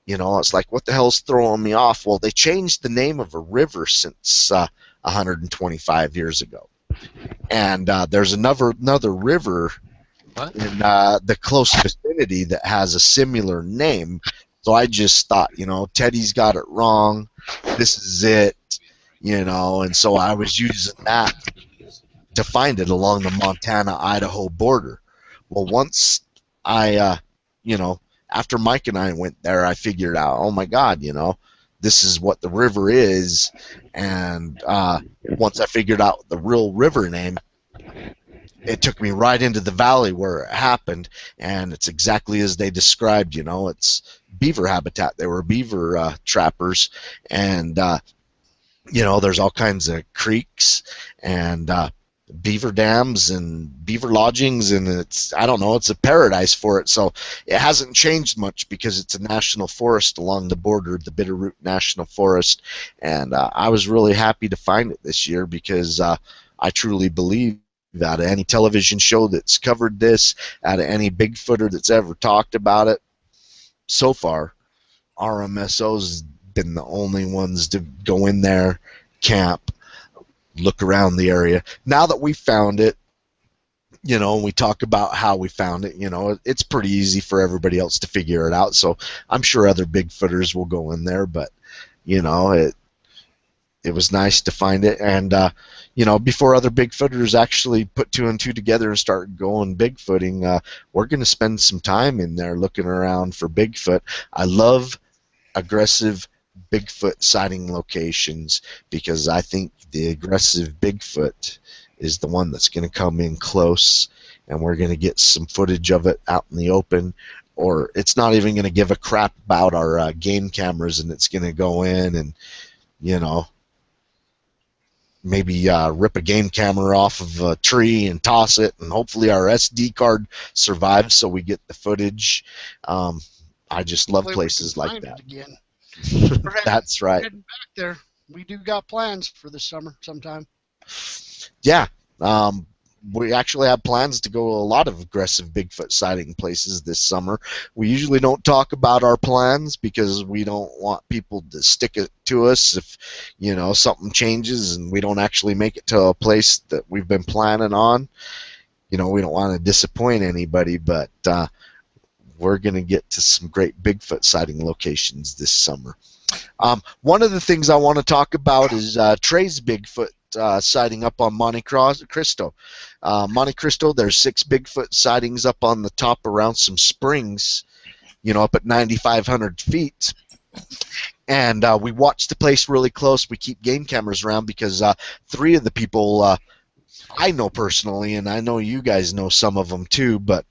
[SPEAKER 1] you know, it's like, what the hell's throwing me off? Well, they changed the name of a river since 125 years ago. And there's another river in the close vicinity that has a similar name. So I just thought, you know, Teddy's got it wrong. This is it. You know, and so I was using that to find it along the Montana-Idaho border. Well, once I, you know, after Mike and I went there, I figured out, oh my God, you know, this is what the river is. And once I figured out the real river name, it took me right into the valley where it happened, and it's exactly as they described. You know, it's beaver habitat. They were beaver trappers, and you know, there's all kinds of creeks and beaver dams and beaver lodgings, and it's, I don't know, it's a paradise for it. So it hasn't changed much because it's a national forest along the border, the Bitterroot National Forest, and I was really happy to find it this year because I truly believe out of any television show that's covered this, out of any Bigfooter that's ever talked about it, so far, RMSO's been the only ones to go in there, camp, look around the area. Now that we found it, you know, and we talk about how we found it, you know, it's pretty easy for everybody else to figure it out. So I'm sure other Bigfooters will go in there, but, you know, it was nice to find it. And, you know, before other Bigfooters actually put two and two together and start going Bigfooting, we're going to spend some time in there looking around for Bigfoot. I love aggressive Bigfoot sighting locations because I think the aggressive Bigfoot is the one that's going to come in close, and we're going to get some footage of it out in the open, or it's not even going to give a crap about our game cameras, and it's going to go in and, you know, maybe rip a game camera off of a tree and toss it, and hopefully our SD card survives so we get the footage. I just love
[SPEAKER 3] Hopefully
[SPEAKER 1] places
[SPEAKER 3] we can
[SPEAKER 1] like
[SPEAKER 3] find
[SPEAKER 1] that.
[SPEAKER 3] it again. We're
[SPEAKER 1] That's right.
[SPEAKER 3] heading back there. We do got plans for this summer sometime.
[SPEAKER 1] Yeah. We actually have plans to go to a lot of aggressive Bigfoot sighting places this summer. We usually don't talk about our plans because we don't want people to stick it to us if, something changes and we don't actually make it to a place that we've been planning on. We don't want to disappoint anybody, but we're going to get to some great Bigfoot sighting locations this summer. One of the things I want to talk about is Trey's Bigfoot sighting up on Monte Cristo. Monte Cristo, there's 6 Bigfoot sightings up on the top around some springs, up at 9,500 feet. And we watch the place really close. We keep game cameras around because 3 of the people I know personally, and I know you guys know some of them too, but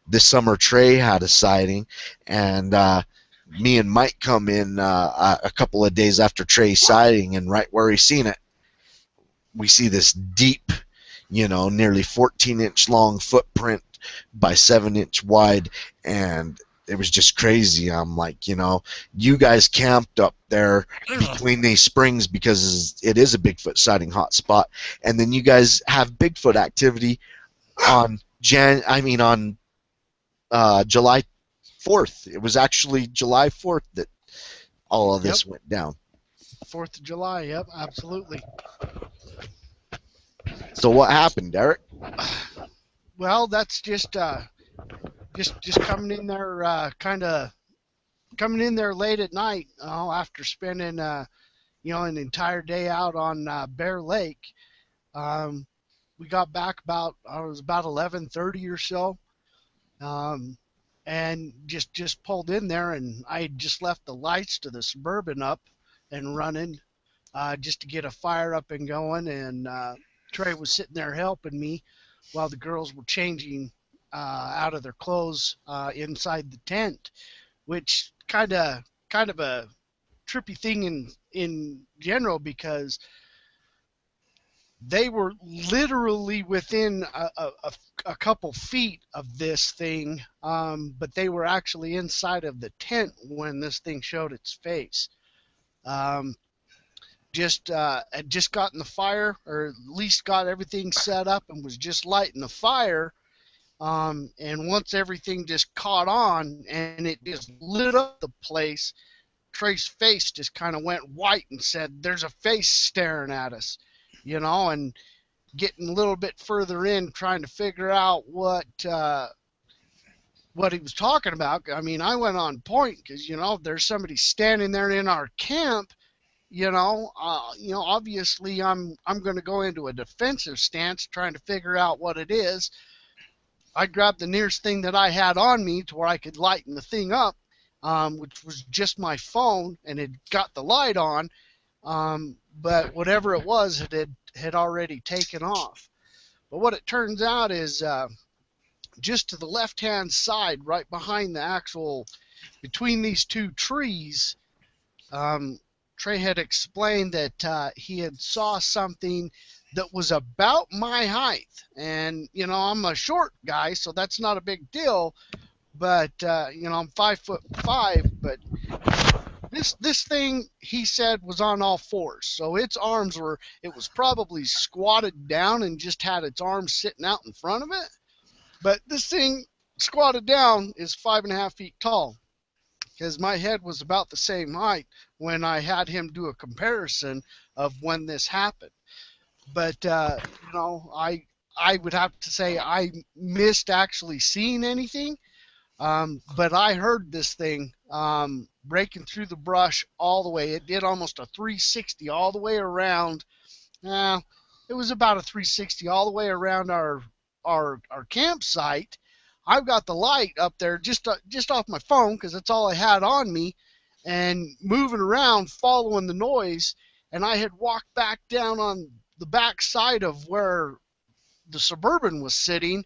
[SPEAKER 1] this summer Trey had a sighting, and me and Mike come in a couple of days after Trey's sighting, and right where he's seen it, we see this deep, nearly 14-inch long footprint by 7-inch wide, and it was just crazy. I'm like, you guys camped up there between these springs because it is a Bigfoot sighting hot spot, and then you guys have Bigfoot activity on July 4th. It was actually July 4th that all of this went down.
[SPEAKER 3] 4th of July, yep, absolutely.
[SPEAKER 1] So what happened, Derek?
[SPEAKER 3] Well, that's just coming in there, coming in there late at night, after spending an entire day out on Bear Lake. We got back about 11:30 or so, and just pulled in there, and I had just left the lights to the Suburban up and running, just to get a fire up and going, and Trey was sitting there helping me while the girls were changing out of their clothes inside the tent, which kind of a trippy thing in general, because they were literally within a couple feet of this thing, but they were actually inside of the tent when this thing showed its face. Had just gotten the fire, or at least got everything set up, and was just lighting the fire. And once everything just caught on and it just lit up the place, Trey's face just kind of went white and said, "There's a face staring at us," and getting a little bit further in, trying to figure out what he was talking about. I mean, I went on point because, there's somebody standing there in our camp. Obviously I'm going to go into a defensive stance trying to figure out what it is. I grabbed the nearest thing that I had on me to where I could lighten the thing up, which was just my phone, and it got the light on, but whatever it was, it had already taken off. But what it turns out is just to the left-hand side, right behind between these 2 trees, Trey had explained that he had saw something that was about my height. And, I'm a short guy, so that's not a big deal. But, I'm 5'5", but this thing, he said, was on all fours. So its arms it was probably squatted down and just had its arms sitting out in front of it. But this thing squatted down is 5.5 feet tall, because my head was about the same height when I had him do a comparison of when this happened. But, I would have to say I missed actually seeing anything, but I heard this thing breaking through the brush all the way. It did almost a 360 all the way around. It was about a 360 all the way around our campsite. I've got the light up there just off my phone because that's all I had on me, and moving around following the noise. And I had walked back down on the back side of where the Suburban was sitting,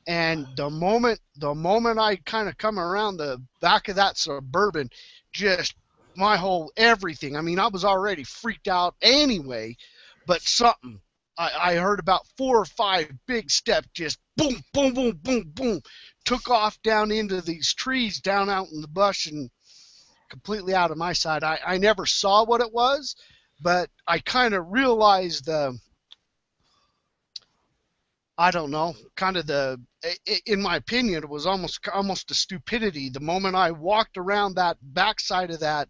[SPEAKER 3] and the moment I kind of come around the back of that Suburban, just my whole everything. I mean, I was already freaked out anyway, but something. I heard about 4 or 5 big steps, just boom, boom, boom, boom, boom, took off down into these trees down out in the bush and completely out of my sight. I never saw what it was, but I kind of realized I don't know, kind of in my opinion, it was almost a stupidity. The moment I walked around that backside of that,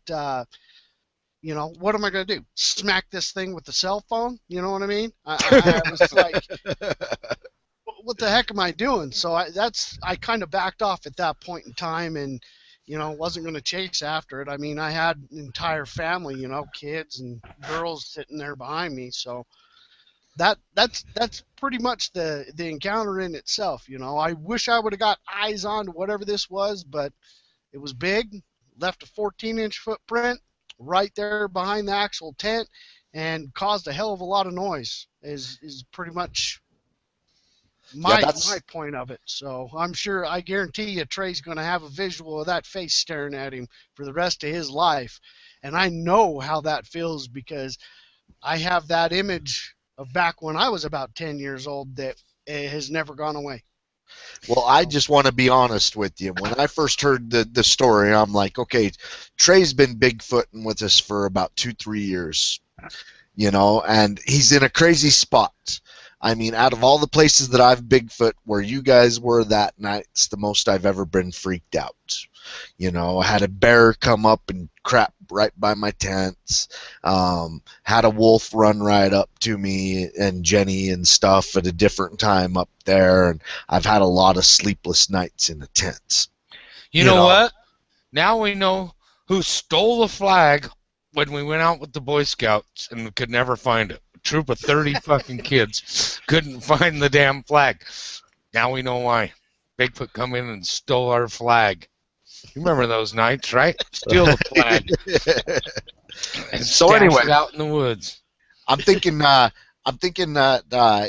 [SPEAKER 3] what am I going to do? Smack this thing with the cell phone? You know what I mean? I was like, what the heck am I doing? So I kind of backed off at that point in time, and wasn't going to chase after it. I mean, I had an entire family, kids and girls sitting there behind me, so that's pretty much the encounter in itself. I wish I would have got eyes on whatever this was, but it was big, left a 14-inch footprint right there behind the actual tent, and caused a hell of a lot of noise. Is pretty much my point of it. So I guarantee you Trey's going to have a visual of that face staring at him for the rest of his life, and I know how that feels because I have that image of back when I was about 10 years old that has never gone away.
[SPEAKER 1] Well, I just want to be honest with you. When I first heard the story, I'm like, okay, Trey's been Bigfooting with us for about 2-3 years, and he's in a crazy spot. I mean, out of all the places that I've Bigfoot, where you guys were that night, it's the most I've ever been freaked out. I had a bear come up and crap right by my tents. Had a wolf run right up to me and Jenny and stuff at a different time up there. And I've had a lot of sleepless nights in the tents.
[SPEAKER 2] You know what? Now we know who stole the flag when we went out with the Boy Scouts and could never find it. A troop of 30 fucking kids couldn't find the damn flag. Now we know why. Bigfoot come in and stole our flag. You remember those nights, right? Steal the flag. And
[SPEAKER 1] so anyway,
[SPEAKER 2] it out in the woods.
[SPEAKER 1] I'm thinking that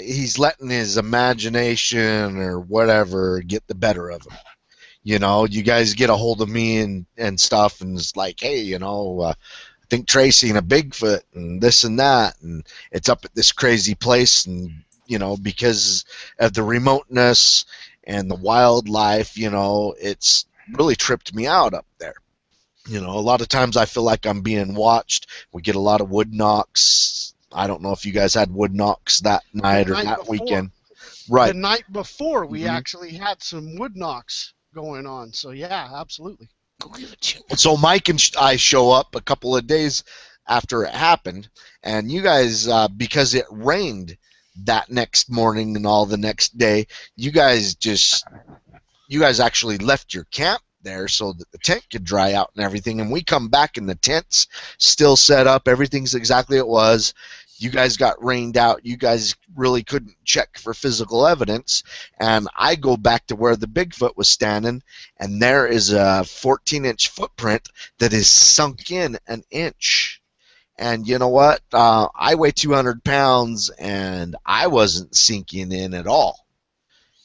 [SPEAKER 1] he's letting his imagination or whatever get the better of him. You guys get a hold of me and stuff, and it's like, hey, I think Trey's seen a Bigfoot and this and that, and it's up at this crazy place, and because of the remoteness and the wildlife, it's really tripped me out up there. A lot of times I feel like I'm being watched. We get a lot of wood knocks. I don't know if you guys had wood knocks that night or that weekend. Right.
[SPEAKER 3] The night before, we actually had some wood knocks going on. So, yeah, absolutely.
[SPEAKER 1] So Mike and I show up a couple of days after it happened, and you guys, because it rained that next morning and all the next day, you guys actually left your camp there so that the tent could dry out and everything, and we come back and the tent's still set up, everything's exactly it was. You guys got rained out. You guys really couldn't check for physical evidence, and I go back to where the Bigfoot was standing, and there is a 14-inch footprint that is sunk in an inch. And you know what? I weigh 200 pounds, and I wasn't sinking in at all.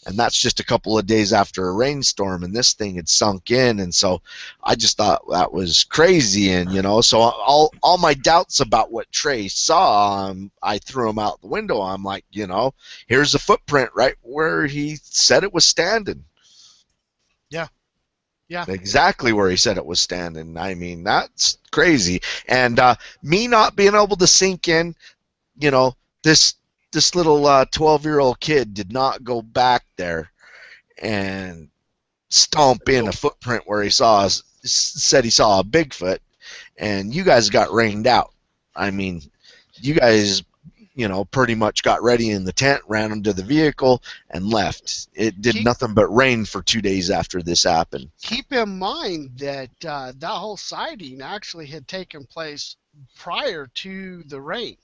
[SPEAKER 1] And that's just a couple of days after a rainstorm, and this thing had sunk in, and so I just thought that was crazy. And so all my doubts about what Trey saw, I threw them out the window. I'm like, here's a footprint right where he said it was standing. Yeah, exactly where he said it was standing. I mean, that's crazy. And me not being able to sink in, this little 12-year-old kid did not go back there and stomp in a footprint where he said he saw a Bigfoot, and you guys got rained out. I mean, you guys, pretty much got ready in the tent, ran into the vehicle, and left. It did nothing but rain for 2 days after this happened.
[SPEAKER 3] Keep in mind that that whole sighting actually had taken place prior to the rain.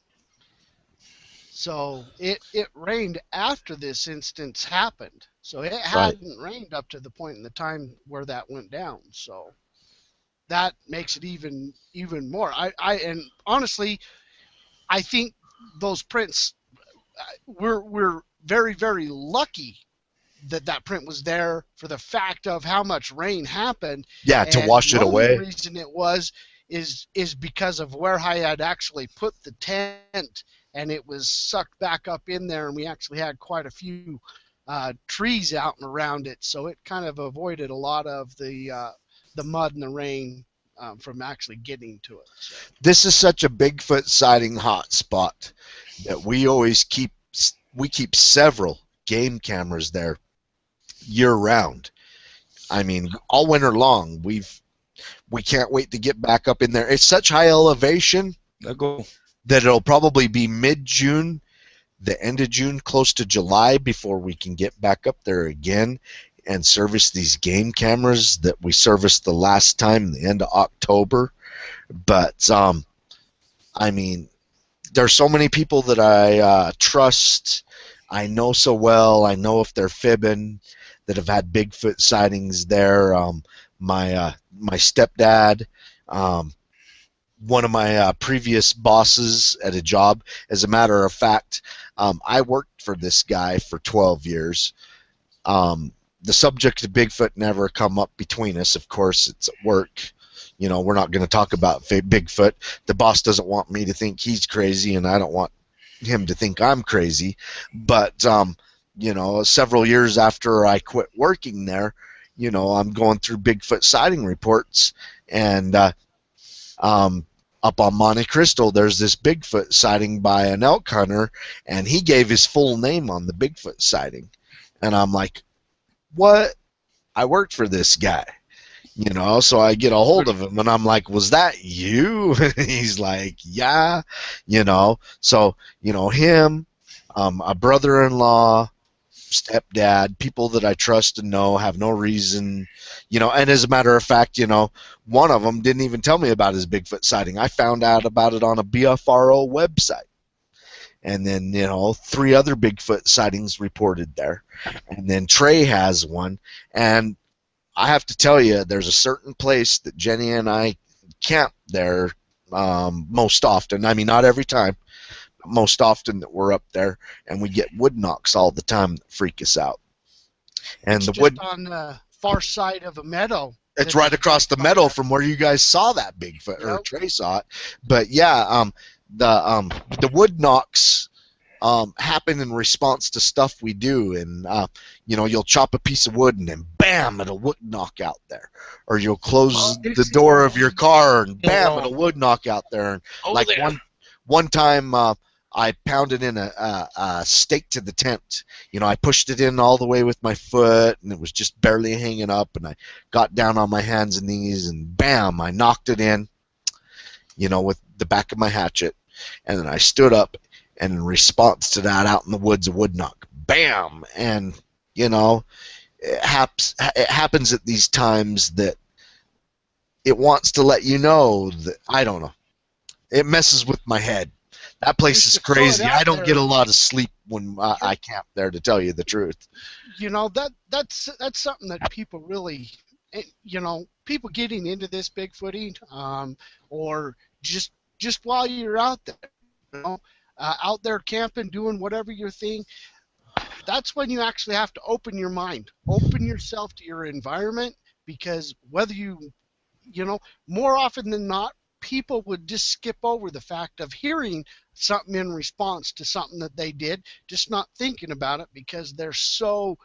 [SPEAKER 3] So it rained after this instance happened. So it hadn't rained up to the point in the time where that went down. So that makes it even more. And honestly, I think those prints, we're very, very lucky that print was there for the fact of how much rain happened.
[SPEAKER 1] Yeah, to wash it away.
[SPEAKER 3] The reason it was is because of where I had actually put the tent, and it was sucked back up in there, and we actually had quite a few trees out and around it, so it kind of avoided a lot of the mud and the rain from actually getting to it. So.
[SPEAKER 1] This is such a Bigfoot sighting hot spot that we keep several game cameras there year round. I mean, all winter long. We can't wait to get back up in there. It's such high elevation that it'll probably be mid-June, the end of June, close to July, before we can get back up there again and service these game cameras that we serviced the last time, the end of October. But I mean, there's so many people that I trust. I know so well. I know if they're fibbing, that have had Bigfoot sightings there. My stepdad, one of my previous bosses at a job. As a matter of fact, I worked for this guy for 12 years. The subject of Bigfoot never come up between us. Of course, it's at work. You know, we're not going to talk about Bigfoot. The boss doesn't want me to think he's crazy, and I don't want him to think I'm crazy. But you know, several years after I quit working there, you know, I'm going through Bigfoot sighting reports, and up on Monte Cristo, there's this Bigfoot sighting by an elk hunter, and he gave his full name on the Bigfoot sighting. And I'm like, what? I worked for this guy. You know, so I get a hold of him, and I'm like, was that you? He's like, yeah, you know. So, you know, him, a brother-in-law, stepdad, people that I trust and know, have no reason, you know. And as a matter of fact, you know, one of them didn't even tell me about his Bigfoot sighting. I found out about it on a BFRO website. And then, you know, 3 other Bigfoot sightings reported there. And then Trey has one. And I have to tell you, there's a certain place that Jenny and I camp there most often. I mean, not every time, but most often that we're up there, and we get wood knocks all the time that freak us out. And
[SPEAKER 3] it's
[SPEAKER 1] the wood
[SPEAKER 3] on the far side of a meadow.
[SPEAKER 1] It's right across the meadow from where you guys saw that Bigfoot, or Trey saw it. But yeah, the wood knocks happen in response to stuff we do, and you know, you'll chop a piece of wood and then bam, it'll wood knock out there, or you'll close the door of your car and bam, it'll wood knock out there. And like one time, I pounded in a stake to the tent. You know, I pushed it in all the way with my foot, and it was just barely hanging up, and I got down on my hands and knees, and bam, I knocked it in, you know, with the back of my hatchet, and then I stood up. And in response to that, out in the woods, a wood knock, bam! And you know, it happens at these times that it wants to let you know that, I don't know, it messes with my head. That place is crazy. I don't get a lot of sleep when I camp there, to tell you the truth.
[SPEAKER 3] You know, that's something that people really, you know, people getting into this Bigfooting, or just while you're out there, you know. Out there camping, doing whatever your thing, that's when you actually have to open your mind, open yourself to your environment, because whether you know, more often than not, people would just skip over the fact of hearing something in response to something that they did, just not thinking about it because they're so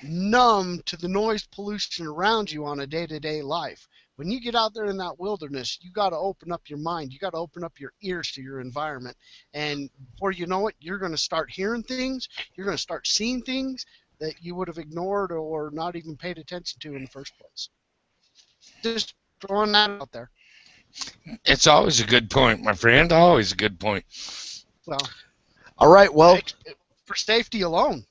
[SPEAKER 3] numb to the noise pollution around you on a day-to-day life. When you get out there in that wilderness, you got to open up your mind. You got to open up your ears to your environment. And before you know it, you're going to start hearing things. You're going to start seeing things that you would have ignored or not even paid attention to in the first place. Just throwing that out there.
[SPEAKER 2] It's always a good point, my friend. Always a good point.
[SPEAKER 3] Well,
[SPEAKER 1] all right. Well,
[SPEAKER 3] for safety alone.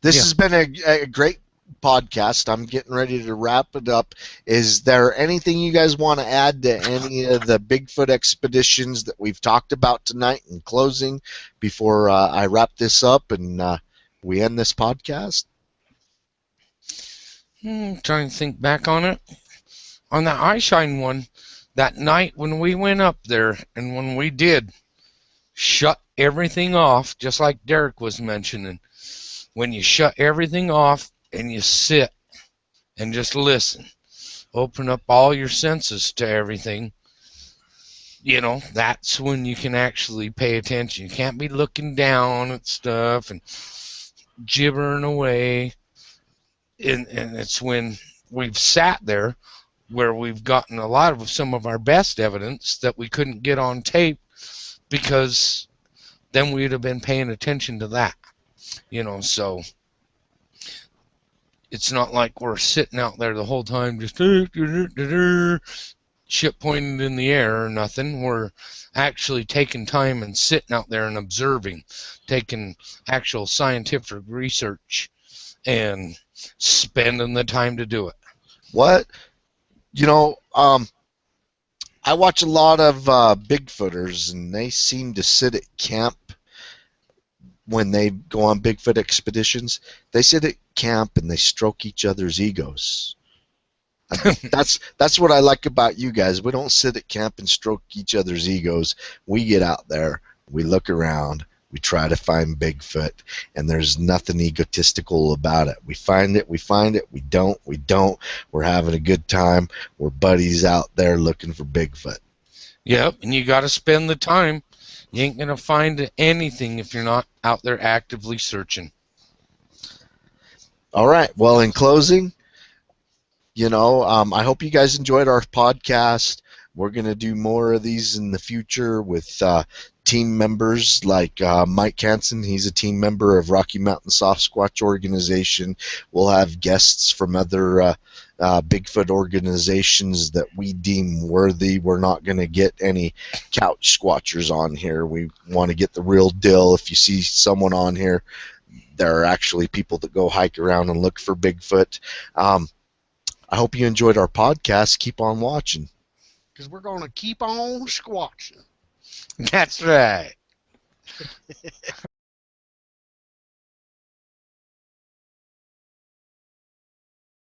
[SPEAKER 1] This has been a great podcast. I'm getting ready to wrap it up. Is there anything you guys want to add to any of the Bigfoot expeditions that we've talked about tonight in closing before I wrap this up and we end this podcast?
[SPEAKER 2] Trying to think back on it. On the Eyeshine one, that night when we went up there and when we did shut everything off, just like Derek was mentioning, when you shut everything off and you sit and just listen, open up all your senses to everything, that's when you can actually pay attention. You can't be looking down at stuff and gibbering away. And it's when we've sat there where we've gotten a lot of some of our best evidence that we couldn't get on tape, because then we'd have been paying attention to that. So it's not like we're sitting out there the whole time just shit pointed in the air or nothing. We're actually taking time and sitting out there and observing, taking actual scientific research and spending the time to do it.
[SPEAKER 1] What? I watch a lot of Bigfooters, and they seem to sit at camp when they go on Bigfoot expeditions. They sit at camp and they stroke each other's egos. That's what I like about you guys. We don't sit at camp and stroke each other's egos. We get out there, we look around, we try to find Bigfoot, and there's nothing egotistical about it. We find it, we don't. We're having a good time. We're buddies out there looking for Bigfoot.
[SPEAKER 2] Yep, and you got to spend the time. You ain't going to find anything if you're not out there actively searching.
[SPEAKER 1] All right, well, in closing, I hope you guys enjoyed our podcast. We're going to do more of these in the future with team members like Mike Hansen. He's a team member of Rocky Mountain Sasquatch organization. We'll have guests from other Bigfoot organizations that we deem worthy. We're not going to get any couch squatchers on here. We want to get the real deal. If you see someone on here, there are actually people that go hike around and look for Bigfoot. I hope you enjoyed our podcast. Keep on watching.
[SPEAKER 3] Because we're going to keep on squatching.
[SPEAKER 2] That's right.